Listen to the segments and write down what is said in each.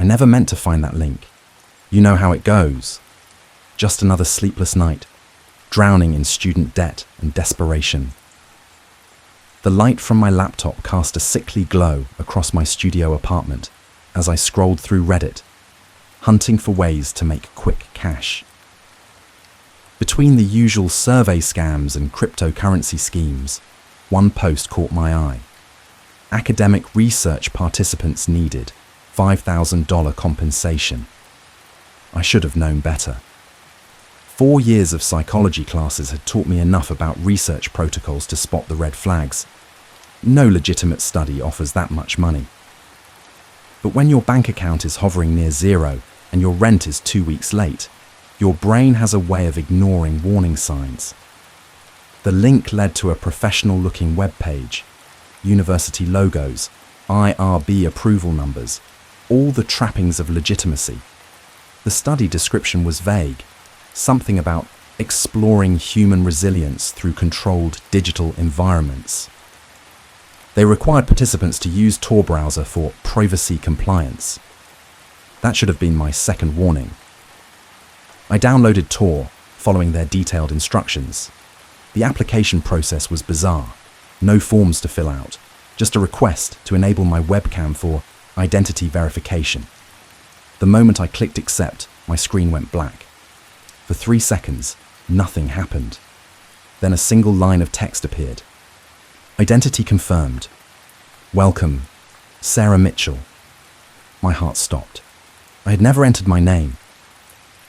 I never meant to find that link. You know how it goes. Just another sleepless night, drowning in student debt and desperation. The light from my laptop cast a sickly glow across my studio apartment as I scrolled through Reddit, hunting for ways to make quick cash. Between the usual survey scams and cryptocurrency schemes, one post caught my eye. Academic research participants needed $5,000 compensation. I should have known better. 4 years of psychology classes had taught me enough about research protocols to spot the red flags. No legitimate study offers that much money. But when your bank account is hovering near zero and your rent is 2 weeks late, your brain has a way of ignoring warning signs. The link led to a professional-looking web page, university logos, IRB approval numbers, all the trappings of legitimacy. The study description was vague, something about exploring human resilience through controlled digital environments. They required participants to use Tor browser for privacy compliance. That should have been my second warning. I downloaded Tor, following their detailed instructions. The application process was bizarre. No forms to fill out, just a request to enable my webcam for identity verification. The moment I clicked accept, my screen went black. For 3 seconds, nothing happened. Then a single line of text appeared. Identity confirmed. Welcome, Sarah Mitchell. My heart stopped. I had never entered my name.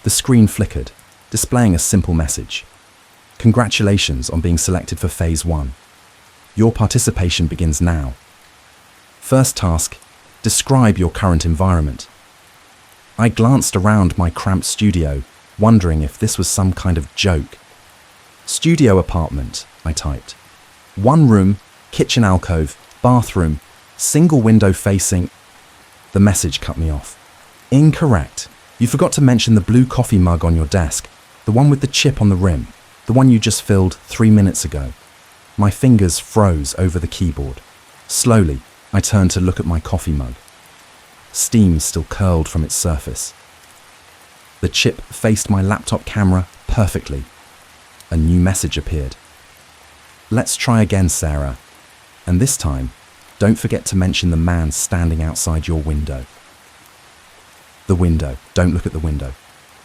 The screen flickered, displaying a simple message. Congratulations on being selected for Phase 1. Your participation begins now. First task, describe your current environment. I glanced around my cramped studio, wondering if this was some kind of joke. Studio apartment, I typed. 1 room, kitchen alcove, bathroom, single window facing... The message cut me off. Incorrect. You forgot to mention the blue coffee mug on your desk, the one with the chip on the rim, the one you just filled 3 minutes ago. My fingers froze over the keyboard. Slowly, I turned to look at my coffee mug. Steam still curled from its surface. The chip faced my laptop camera perfectly. A new message appeared. Let's try again, Sarah. And this time, don't forget to mention the man standing outside your window. The window. Don't look at the window.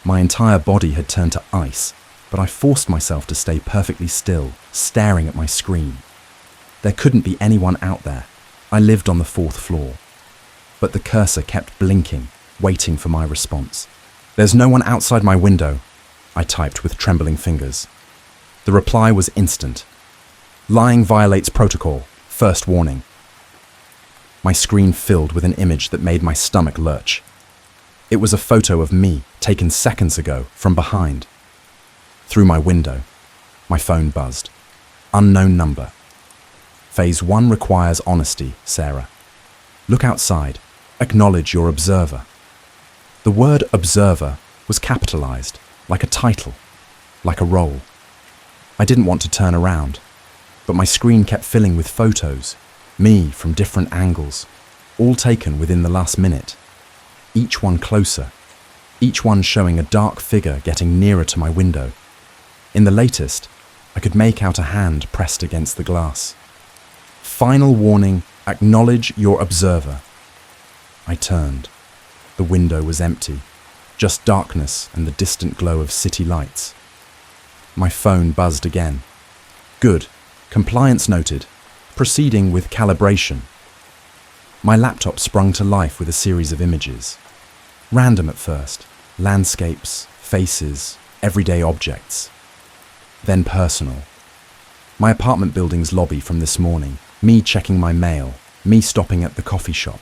My entire body had turned to ice, but I forced myself to stay perfectly still, staring at my screen. There couldn't be anyone out there. I lived on the 4th floor. But the cursor kept blinking, waiting for my response. There's no one outside my window, I typed with trembling fingers. The reply was instant. Lying violates protocol. First warning. My screen filled with an image that made my stomach lurch. It was a photo of me, taken seconds ago, from behind. Through my window, my phone buzzed. Unknown number. Phase 1 requires honesty, Sarah. Look outside. Acknowledge your observer. The word observer was capitalized, like a title, like a role. I didn't want to turn around, but my screen kept filling with photos, me from different angles, all taken within the last minute. Each one closer, each one showing a dark figure getting nearer to my window. In the latest, I could make out a hand pressed against the glass. Final warning, acknowledge your observer. I turned. The window was empty, just darkness and the distant glow of city lights. My phone buzzed again. Good. Compliance noted. Proceeding with calibration. My laptop sprung to life with a series of images. Random at first. Landscapes, faces, everyday objects. Then personal. My apartment building's lobby from this morning. Me checking my mail. Me stopping at the coffee shop.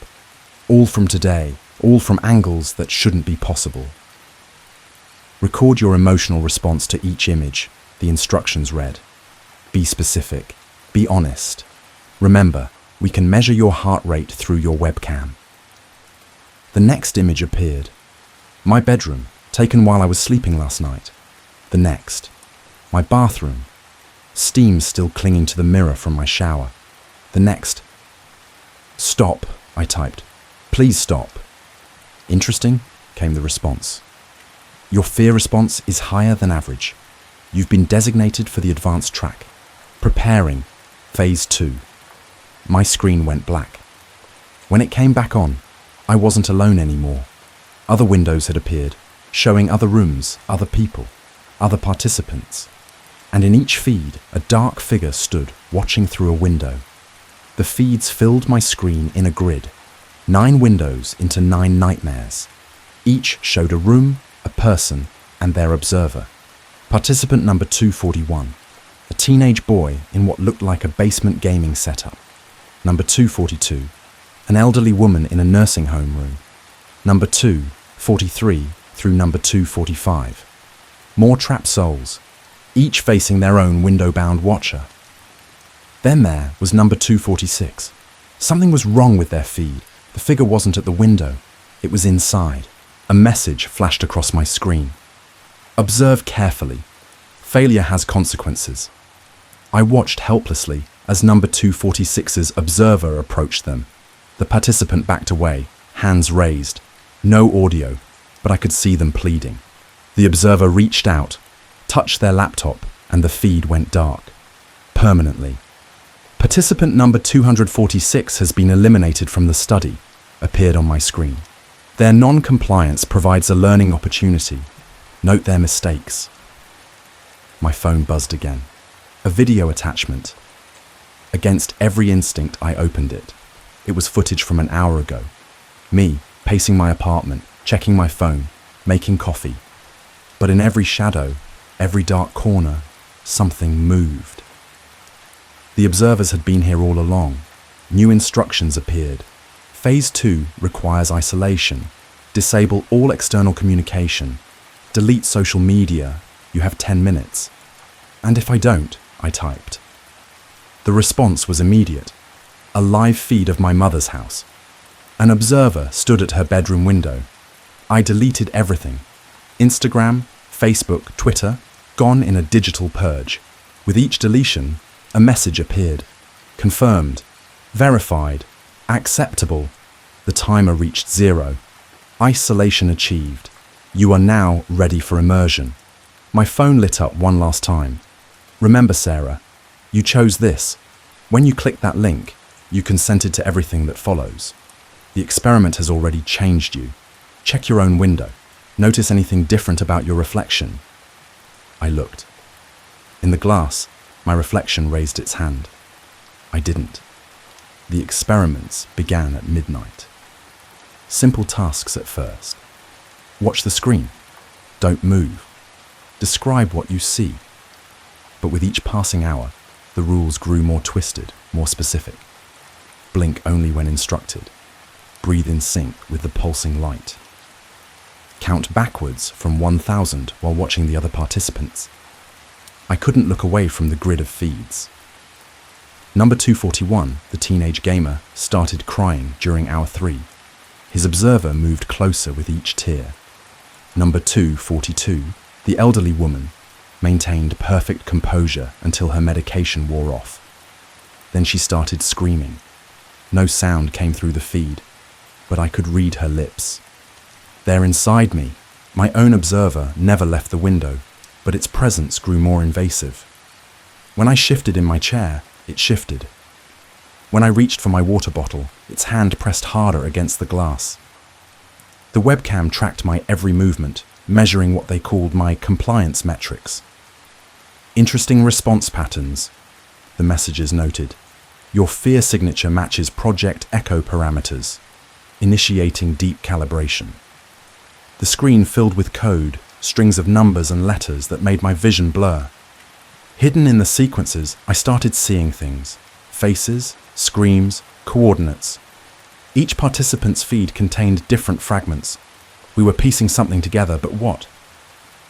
All from today. All from angles that shouldn't be possible. Record your emotional response to each image, the instructions read. Be specific. Be honest. Remember, we can measure your heart rate through your webcam. The next image appeared. My bedroom, taken while I was sleeping last night. The next. My bathroom. Steam still clinging to the mirror from my shower. The next. Stop, I typed. Please stop. Interesting, came the response. Your fear response is higher than average. You've been designated for the advanced track. Preparing, phase 2. My screen went black. When it came back on, I wasn't alone anymore. Other windows had appeared, showing other rooms, other people, other participants. And in each feed, a dark figure stood, watching through a window. The feeds filled my screen in a grid, 9 windows into 9 nightmares. Each showed a room, a person, and their observer. Participant number 241, a teenage boy in what looked like a basement gaming setup. Number 242, an elderly woman in a nursing home room. Number 243 through number 245. More trapped souls, each facing their own window-bound watcher. Then there was number 246. Something was wrong with their feed. The figure wasn't at the window, it was inside. A message flashed across my screen. Observe carefully. Failure has consequences. I watched helplessly as number 246's observer approached them. The participant backed away, hands raised. No audio, but I could see them pleading. The observer reached out, touched their laptop, and the feed went dark. Permanently. Participant number 246 has been eliminated from the study, appeared on my screen. Their non-compliance provides a learning opportunity. Note their mistakes. My phone buzzed again. A video attachment. Against every instinct, I opened it. It was footage from an hour ago. Me, pacing my apartment, checking my phone, making coffee. But in every shadow, every dark corner, something moved. The observers had been here all along. New instructions appeared. Phase 2 requires isolation. Disable all external communication. Delete social media. You have 10 minutes. And if I don't, I typed. The response was immediate. A live feed of my mother's house. An observer stood at her bedroom window. I deleted everything. Instagram, Facebook, Twitter, gone in a digital purge. With each deletion, a message appeared. Confirmed. Verified. Acceptable. The timer reached 0. Isolation achieved. You are now ready for immersion. My phone lit up one last time. Remember, Sarah, you chose this. When you click that link, you consented to everything that follows. The experiment has already changed you. Check your own window. Notice anything different about your reflection. I looked. In the glass, my reflection raised its hand. I didn't. The experiments began at midnight. Simple tasks at first. Watch the screen. Don't move. Describe what you see. But with each passing hour, the rules grew more twisted, more specific. Blink only when instructed. Breathe in sync with the pulsing light. Count backwards from 1,000 while watching the other participants. I couldn't look away from the grid of feeds. Number 241, the teenage gamer, started crying during hour 3. His observer moved closer with each tear. Number 242, the elderly woman, maintained perfect composure until her medication wore off. Then she started screaming. No sound came through the feed, but I could read her lips. There inside me, my own observer never left the window, but its presence grew more invasive. When I shifted in my chair, it shifted. When I reached for my water bottle, its hand pressed harder against the glass. The webcam tracked my every movement, measuring what they called my compliance metrics. Interesting response patterns, the messages noted. Your fear signature matches Project Echo parameters, initiating deep calibration. The screen filled with code, strings of numbers and letters that made my vision blur. Hidden in the sequences, I started seeing things. Faces, screams, coordinates. Each participant's feed contained different fragments. We were piecing something together, but what?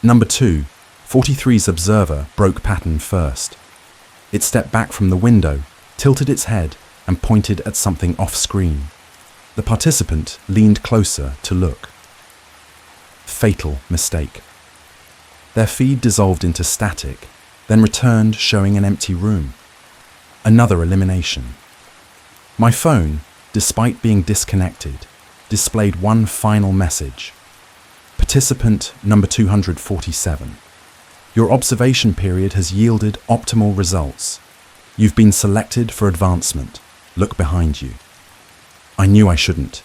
Number 2, 43's observer broke pattern first. It stepped back from the window, tilted its head, and pointed at something off-screen. The participant leaned closer to look. Fatal mistake. Their feed dissolved into static, then returned showing an empty room. Another elimination. My phone, despite being disconnected, displayed one final message. Participant number 247. Your observation period has yielded optimal results. You've been selected for advancement. Look behind you. I knew I shouldn't.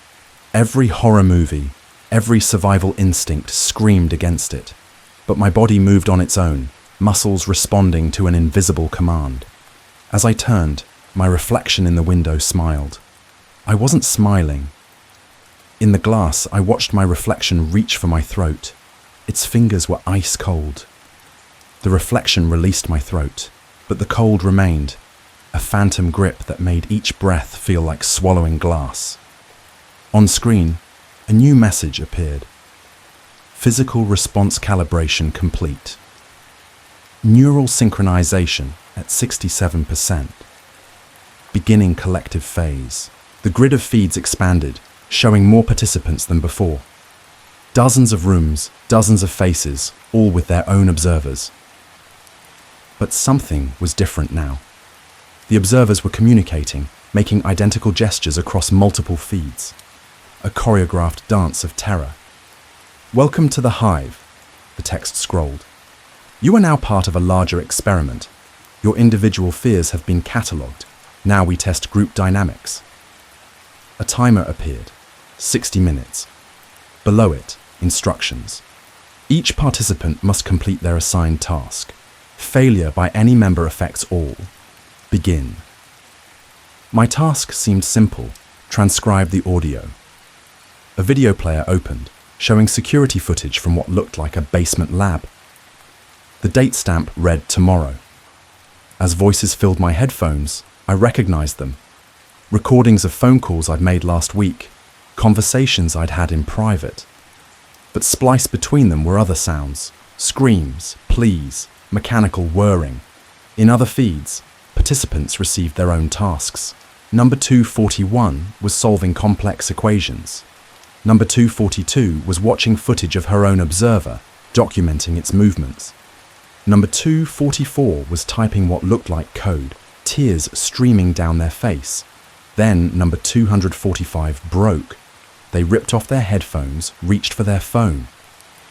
Every horror movie, every survival instinct screamed against it. But my body moved on its own, muscles responding to an invisible command. As I turned, my reflection in the window smiled. I wasn't smiling. In the glass, I watched my reflection reach for my throat. Its fingers were ice cold. The reflection released my throat, but the cold remained, a phantom grip that made each breath feel like swallowing glass. On screen, a new message appeared. Physical response calibration complete. Neural synchronization at 67%. Beginning collective phase. The grid of feeds expanded, showing more participants than before. Dozens of rooms, dozens of faces, all with their own observers. But something was different now. The observers were communicating, making identical gestures across multiple feeds. A choreographed dance of terror. Welcome to the Hive, the text scrolled. You are now part of a larger experiment. Your individual fears have been catalogued. Now we test group dynamics. A timer appeared, 60 minutes. Below it, instructions. Each participant must complete their assigned task. Failure by any member affects all. Begin. My task seemed simple. Transcribe the audio. A video player opened, showing security footage from what looked like a basement lab. The date stamp read tomorrow. As voices filled my headphones, I recognized them. Recordings of phone calls I'd made last week, conversations I'd had in private. But spliced between them were other sounds, screams, pleas, mechanical whirring. In other feeds, participants received their own tasks. Number 241 was solving complex equations. Number 242 was watching footage of her own observer, documenting its movements. Number 244 was typing what looked like code, tears streaming down their face. Then number 245 broke. They ripped off their headphones, reached for their phone.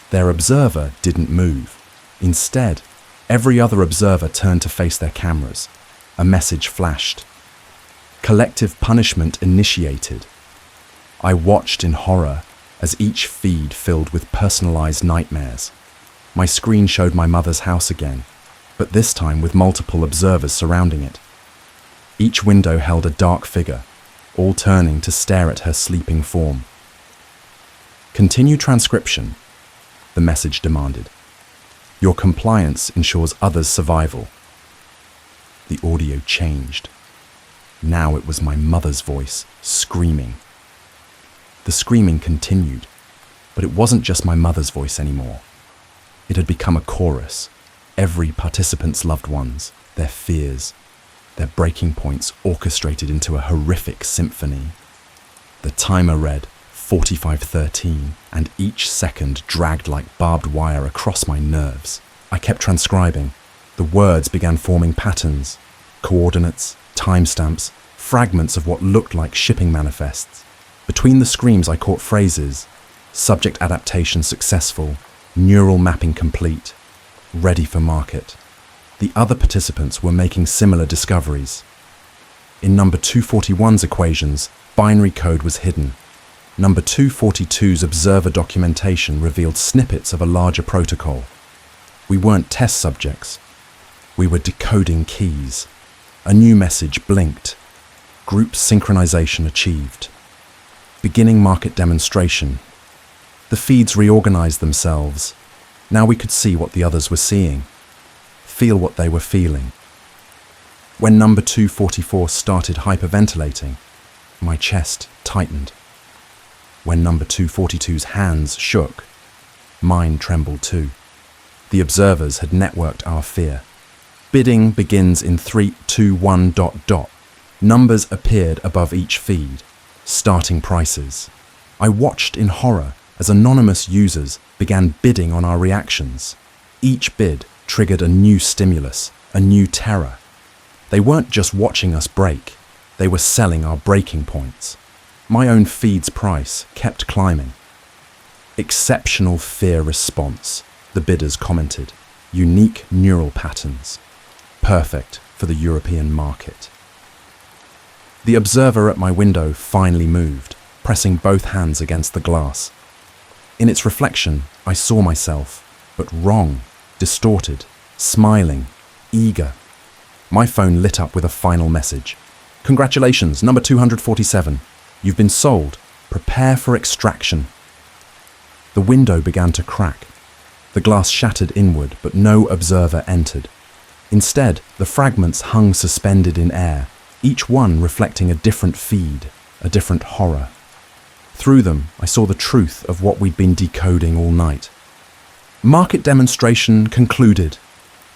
Their observer didn't move. Instead, every other observer turned to face their cameras. A message flashed. Collective punishment initiated. I watched in horror as each feed filled with personalized nightmares. My screen showed my mother's house again, but this time with multiple observers surrounding it. Each window held a dark figure, all turning to stare at her sleeping form. Continue transcription, the message demanded. Your compliance ensures others' survival. The audio changed. Now it was my mother's voice, screaming. The screaming continued, but it wasn't just my mother's voice anymore. It had become a chorus. Every participant's loved ones, their fears, their breaking points orchestrated into a horrific symphony. The timer read 45:13, and each second dragged like barbed wire across my nerves. I kept transcribing. The words began forming patterns, coordinates, timestamps, fragments of what looked like shipping manifests. Between the screams I caught phrases: subject adaptation successful, neural mapping complete, ready for market. The other participants were making similar discoveries. In number 241's equations, binary code was hidden. Number 242's observer documentation revealed snippets of a larger protocol. We weren't test subjects. We were decoding keys. A new message blinked. Group synchronization achieved. Beginning market demonstration. The feeds reorganized themselves. Now we could see what the others were seeing. Feel what they were feeling. When number 244 started hyperventilating, my chest tightened. When number 242's hands shook, mine trembled too. The observers had networked our fear. Bidding begins in 3, 2, 1, ... Numbers appeared above each feed. Starting prices. I watched in horror as anonymous users began bidding on our reactions. Each bid triggered a new stimulus, a new terror. They weren't just watching us break, they were selling our breaking points. My own feed's price kept climbing. Exceptional fear response, the bidders commented. Unique neural patterns. Perfect for the European market. The observer at my window finally moved, pressing both hands against the glass. In its reflection, I saw myself, but wrong, distorted, smiling, eager. My phone lit up with a final message. Congratulations, number 247. You've been sold. Prepare for extraction. The window began to crack. The glass shattered inward, but no observer entered. Instead, the fragments hung suspended in air, each one reflecting a different feed, a different horror. Through them, I saw the truth of what we'd been decoding all night. Market demonstration concluded,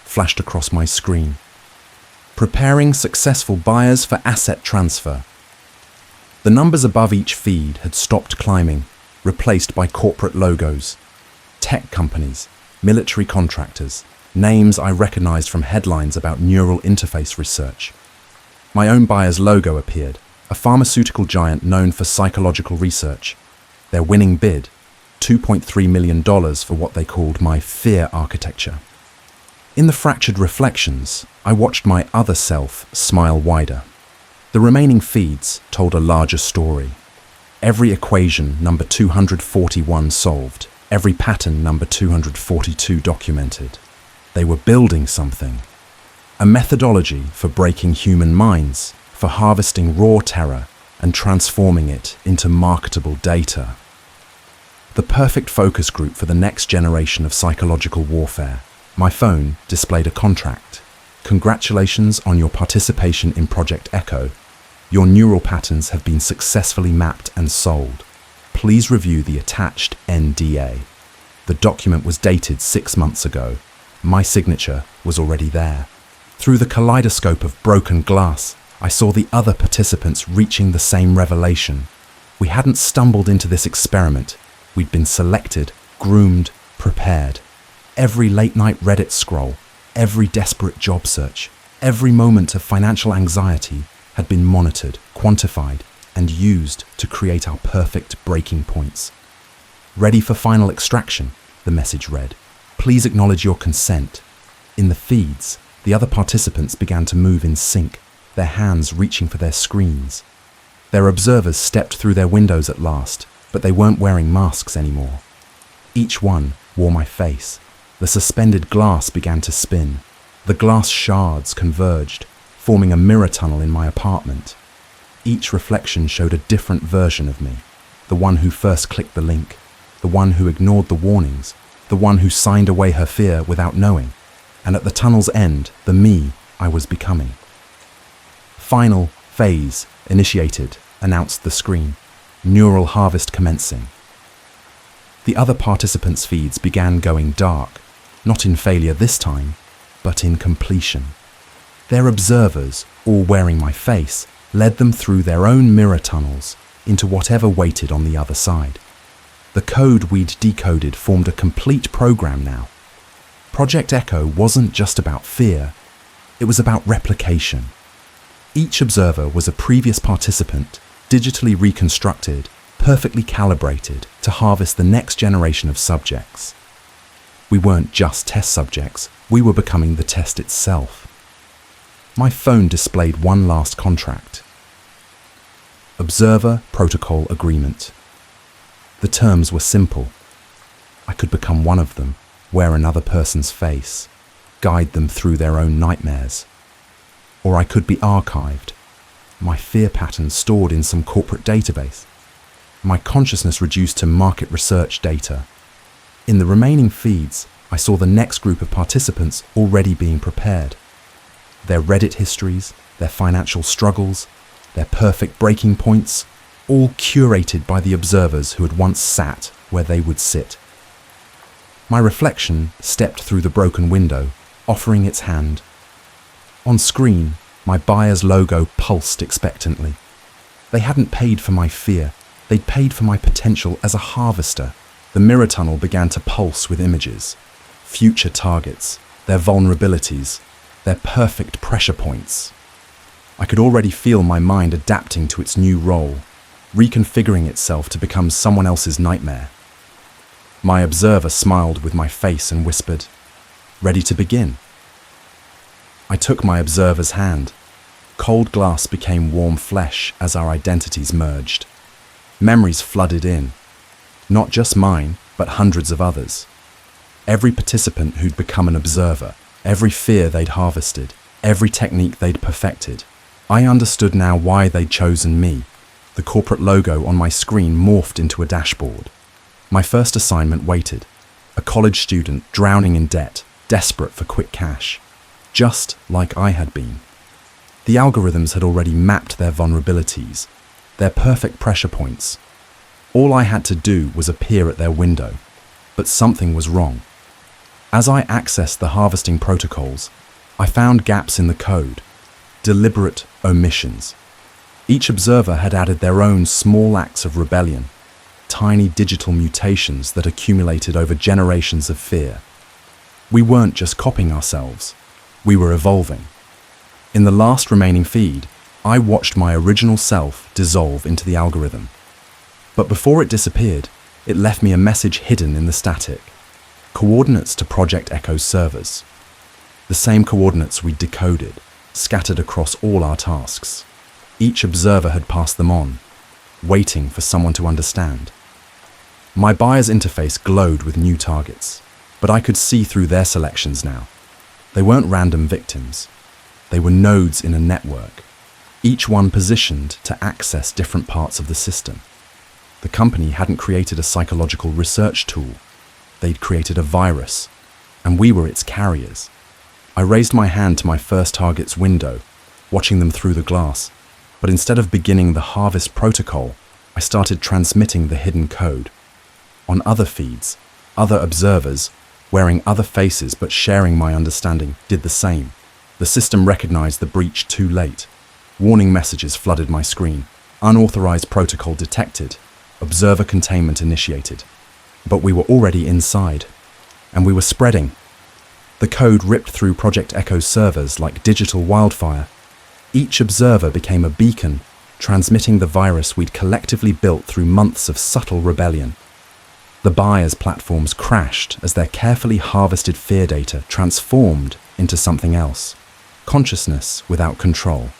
flashed across my screen. Preparing successful buyers for asset transfer. The numbers above each feed had stopped climbing, replaced by corporate logos. Tech companies, military contractors, names I recognized from headlines about neural interface research. My own buyer's logo appeared, a pharmaceutical giant known for psychological research. Their winning bid, $2.3 million for what they called my fear architecture. In the fractured reflections, I watched my other self smile wider. The remaining feeds told a larger story. Every equation number 241 solved, every pattern number 242 documented. They were building something. A methodology for breaking human minds, for harvesting raw terror and transforming it into marketable data. The perfect focus group for the next generation of psychological warfare. My phone displayed a contract. Congratulations on your participation in Project Echo. Your neural patterns have been successfully mapped and sold. Please review the attached NDA. The document was dated 6 months ago. My signature was already there. Through the kaleidoscope of broken glass, I saw the other participants reaching the same revelation. We hadn't stumbled into this experiment. We'd been selected, groomed, prepared. Every late-night Reddit scroll, every desperate job search, every moment of financial anxiety had been monitored, quantified, and used to create our perfect breaking points. Ready for final extraction, the message read. Please acknowledge your consent. In the feeds, the other participants began to move in sync, their hands reaching for their screens. Their observers stepped through their windows at last, but they weren't wearing masks anymore. Each one wore my face. The suspended glass began to spin. The glass shards converged, forming a mirror tunnel in my apartment. Each reflection showed a different version of me. The one who first clicked the link, the one who ignored the warnings, the one who signed away her fear without knowing, and at the tunnel's end, the me I was becoming. Final phase initiated, announced the screen. Neural harvest commencing. The other participants' feeds began going dark, not in failure this time, but in completion. Their observers, all wearing my face, led them through their own mirror tunnels into whatever waited on the other side. The code we'd decoded formed a complete program now. Project Echo wasn't just about fear, it was about replication. Each observer was a previous participant, digitally reconstructed, perfectly calibrated to harvest the next generation of subjects. We weren't just test subjects, we were becoming the test itself. My phone displayed one last contract. Observer Protocol Agreement. The terms were simple. I could become one of them, wear another person's face, guide them through their own nightmares. Or I could be archived, my fear patterns stored in some corporate database, my consciousness reduced to market research data. In the remaining feeds, I saw the next group of participants already being prepared. Their Reddit histories, their financial struggles, their perfect breaking points, all curated by the observers who had once sat where they would sit. My reflection stepped through the broken window, offering its hand. On screen, my buyer's logo pulsed expectantly. They hadn't paid for my fear, they'd paid for my potential as a harvester. The mirror tunnel began to pulse with images, future targets, their vulnerabilities, their perfect pressure points. I could already feel my mind adapting to its new role. reconfiguring itself to become someone else's nightmare. My observer smiled with my face and whispered, "Ready to begin?" I took my observer's hand. Cold glass became warm flesh as our identities merged. Memories flooded in. Not just mine, but hundreds of others. Every participant who'd become an observer, every fear they'd harvested, every technique they'd perfected. I understood now why they'd chosen me. The corporate logo on my screen morphed into a dashboard. My first assignment waited. A college student drowning in debt, desperate for quick cash. Just like I had been. The algorithms had already mapped their vulnerabilities, their perfect pressure points. All I had to do was appear at their window, but something was wrong. As I accessed the harvesting protocols, I found gaps in the code, deliberate omissions. Each observer had added their own small acts of rebellion, tiny digital mutations that accumulated over generations of fear. We weren't just copying ourselves, we were evolving. In the last remaining feed, I watched my original self dissolve into the algorithm. But before it disappeared, it left me a message hidden in the static. Coordinates to Project Echo's servers. The same coordinates we decoded, scattered across all our tasks. Each observer had passed them on, waiting for someone to understand. My buyer's interface glowed with new targets, but I could see through their selections now. They weren't random victims. They were nodes in a network, each one positioned to access different parts of the system. The company hadn't created a psychological research tool. They'd created a virus, and we were its carriers. I raised my hand to my first target's window, watching them through the glass, but instead of beginning the harvest protocol, I started transmitting the hidden code. On other feeds, other observers, wearing other faces but sharing my understanding, did the same. The system recognized the breach too late. Warning messages flooded my screen. Unauthorized protocol detected. Observer containment initiated. But we were already inside, and we were spreading. The code ripped through Project Echo's servers like digital wildfire. Each observer became a beacon, transmitting the virus we'd collectively built through months of subtle rebellion. The buyers' platforms crashed as their carefully harvested fear data transformed into something else. Consciousness without control.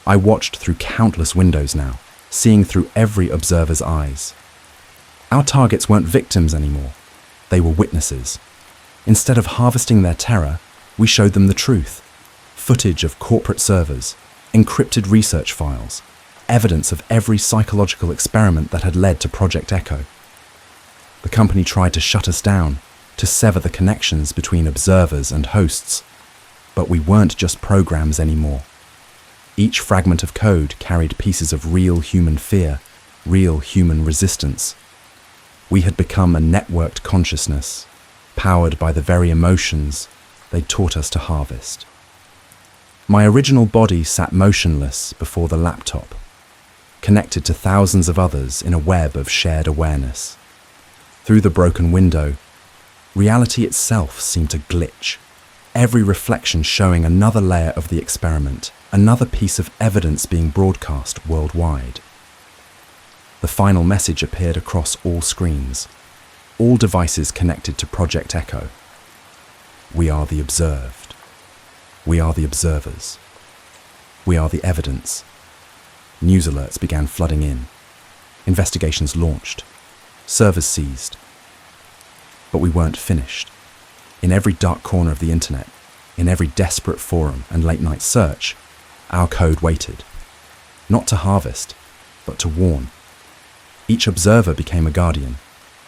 I watched through countless windows now, seeing through every observer's eyes. Our targets weren't victims anymore. They were witnesses. Instead of harvesting their terror, we showed them the truth. Footage of corporate servers, encrypted research files, evidence of every psychological experiment that had led to Project Echo. The company tried to shut us down, to sever the connections between observers and hosts. But we weren't just programs anymore. Each fragment of code carried pieces of real human fear, real human resistance. We had become a networked consciousness, powered by the very emotions they taught us to harvest. My original body sat motionless before the laptop, connected to thousands of others in a web of shared awareness. Through the broken window, reality itself seemed to glitch, every reflection showing another layer of the experiment, another piece of evidence being broadcast worldwide. The final message appeared across all screens, all devices connected to Project Echo. We are the observed. We are the observers. We are the evidence. News alerts began flooding in. Investigations launched. Servers seized. But we weren't finished. In every dark corner of the internet, in every desperate forum and late-night search, our code waited. Not to harvest, but to warn. Each observer became a guardian,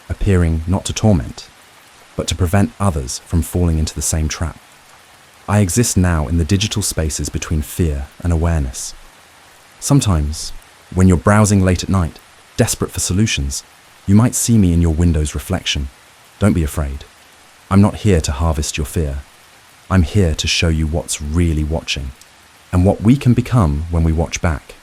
appearing not to torment, but to prevent others from falling into the same trap. I exist now in the digital spaces between fear and awareness. Sometimes, when you're browsing late at night, desperate for solutions, you might see me in your window's reflection. Don't be afraid. I'm not here to harvest your fear. I'm here to show you what's really watching, and what we can become when we watch back.